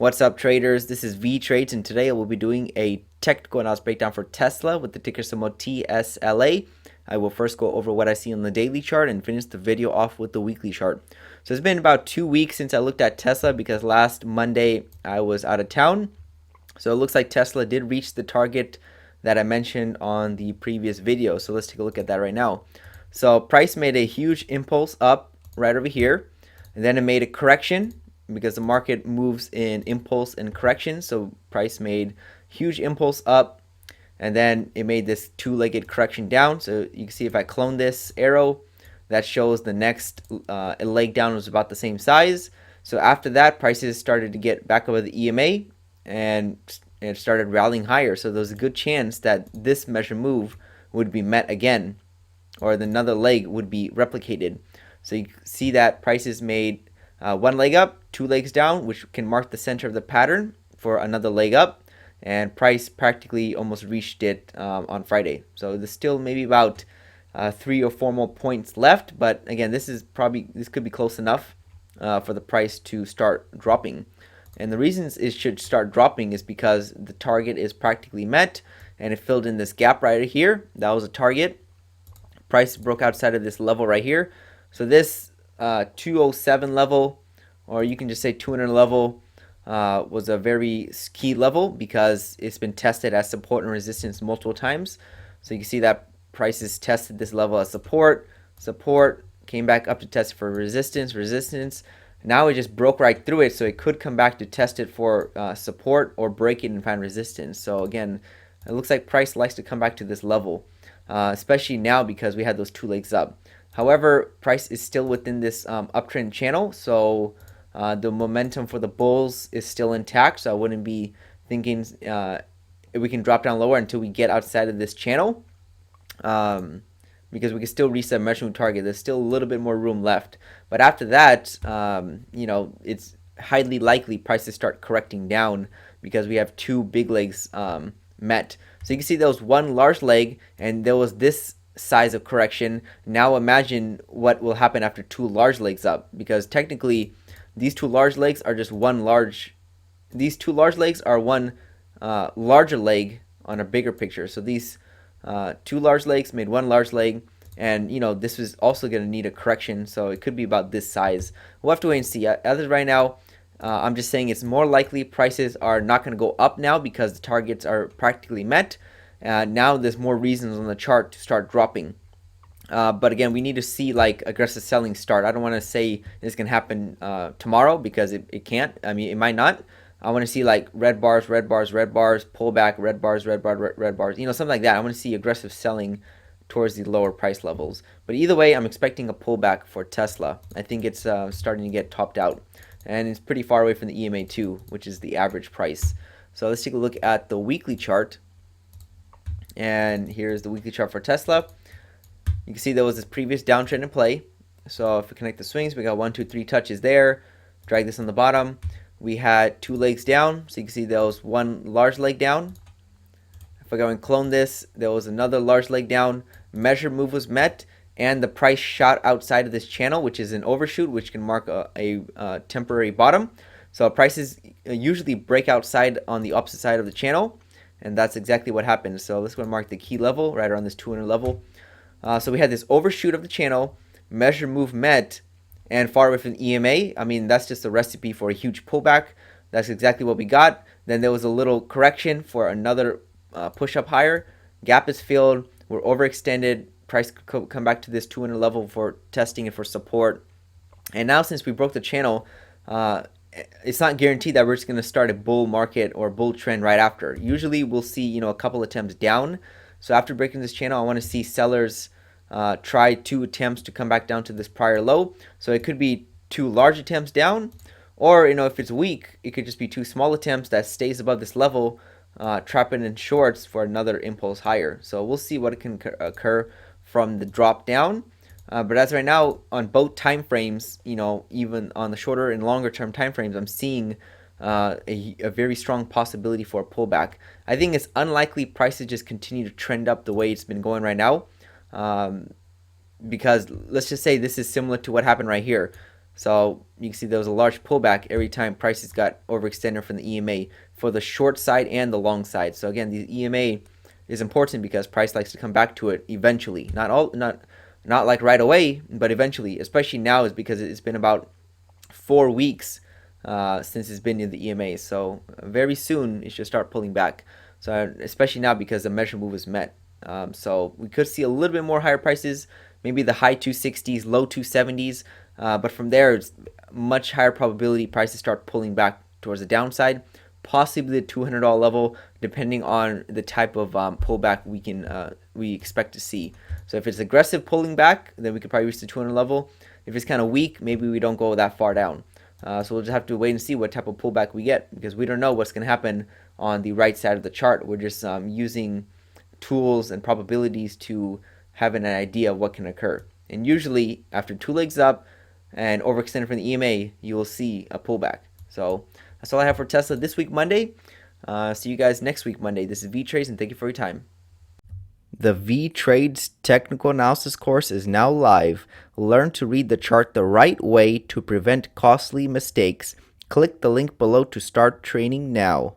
What's up, traders? This is Vee Trades, and today I will be doing a technical analysis breakdown for Tesla with the ticker symbol TSLA. I will first go over what I see on the daily chart and finish the video off with the weekly chart. So it's been about 2 weeks since I looked at Tesla because last Monday I was out of town. So it looks like Tesla did reach the target that I mentioned on the previous video. So let's take a look at that right now. So price made a huge impulse up right over here, and then it made a correction because the market moves in impulse and correction. So price made huge impulse up, and then it made this two-legged correction down. So you can see if I clone this arrow, that shows the next leg down was about the same size. So after that, prices started to get back over the EMA and it started rallying higher. So there was a good chance that this measure move would be met again, or another leg would be replicated. So you see that prices made one leg up, 2 legs down, which can mark the center of the pattern for another leg up, and price practically almost reached it on Friday. So there's still maybe about 3 or 4 more points left, but again, this could be close enough for the price to start dropping. And the reasons it should start dropping is because the target is practically met, and it filled in this gap right here. That was a target. Price broke outside of this level right here. So this 207 level, or you can just say 200 level, was a very key level because it's been tested as support and resistance multiple times. So you can see that prices tested this level as support, came back up to test for resistance. Now it just broke right through it, so it could come back to test it for support or break it and find resistance. So again, it looks like price likes to come back to this level, especially now because we had those 2 legs up. However, price is still within this uptrend channel, so the momentum for the bulls is still intact. So I wouldn't be thinking we can drop down lower until we get outside of this channel, because we can still reset measurement target. There's still a little bit more room left, but after that, it's highly likely prices start correcting down because we have 2 big legs met. So you can see there was 1 large leg, and there was this size of correction. Now imagine what will happen after 2 large legs up, because technically these 2 large legs are just one larger leg on a bigger picture. So these 2 large legs made 1 large leg, and this was also going to need a correction, so it could be about this size. We'll have to wait and see. As of right now, I'm just saying it's more likely prices are not going to go up now because the targets are practically met. Now there's more reasons on the chart to start dropping. But again, we need to see like aggressive selling start. I don't want to say this can happen tomorrow because it can't. I mean, it might not. I want to see like red bars, pullback, red bars, red bars, something like that. I want to see aggressive selling towards the lower price levels. But either way, I'm expecting a pullback for Tesla. I think it's starting to get topped out, and it's pretty far away from the EMA 2, which is the average price. So let's take a look at the weekly chart. And here's the weekly chart for Tesla. You can see there was this previous downtrend in play. So if we connect the swings, we got 1, 2, 3 touches there. Drag this on the bottom. We had 2 legs down. So you can see there was 1 large leg down. If I go and clone this, there was another large leg down. Measure move was met, and the price shot outside of this channel, which is an overshoot, which can mark a temporary bottom. So prices usually break outside on the opposite side of the channel, and that's exactly what happened. So let's go and mark the key level right around this 200 level. So we had this overshoot of the channel, measure move met, and far away from the EMA. I mean, that's just a recipe for a huge pullback. That's exactly what we got. Then there was a little correction for another push up higher. Gap is filled. We're overextended. Price could come back to this 200 level for testing and for support. And now since we broke the channel, it's not guaranteed that we're just going to start a bull market or bull trend right after. Usually we'll see a couple attempts down. So after breaking this channel, I want to see sellers try 2 attempts to come back down to this prior low. So it could be 2 large attempts down, or if it's weak, it could just be 2 small attempts that stays above this level, trapping in shorts for another impulse higher. So we'll see what can occur from the drop down. But as right now, on both time frames, even on the shorter and longer term time frames, I'm seeing a very strong possibility for a pullback. I think it's unlikely prices just continue to trend up the way it's been going right now, because let's just say this is similar to what happened right here. So you can see there was a large pullback every time prices got overextended from the EMA for the short side and the long side. So again, the EMA is important because price likes to come back to it eventually. Not like right away, but eventually. Especially now is because it's been about 4 weeks since it's been in the EMA. So very soon it should start pulling back. So especially now because the measure move is met. So we could see a little bit more higher prices, maybe the high 260s, low 270s. But from there, it's much higher probability prices start pulling back towards the downside, possibly the $200 level, depending on the type of pullback we expect to see. So if it's aggressive pulling back, then we could probably reach the 200 level. If it's kind of weak, maybe we don't go that far down. So we'll just have to wait and see what type of pullback we get, because we don't know what's going to happen on the right side of the chart. We're just using tools and probabilities to have an idea of what can occur. And usually after two legs up and overextended from the EMA, you will see a pullback. So that's all I have for Tesla this week, Monday. See you guys next week, Monday. This is Vee Trades, and thank you for your time. The Vee Trades technical analysis course is now live. Learn to read the chart the right way to prevent costly mistakes. Click the link below to start training now.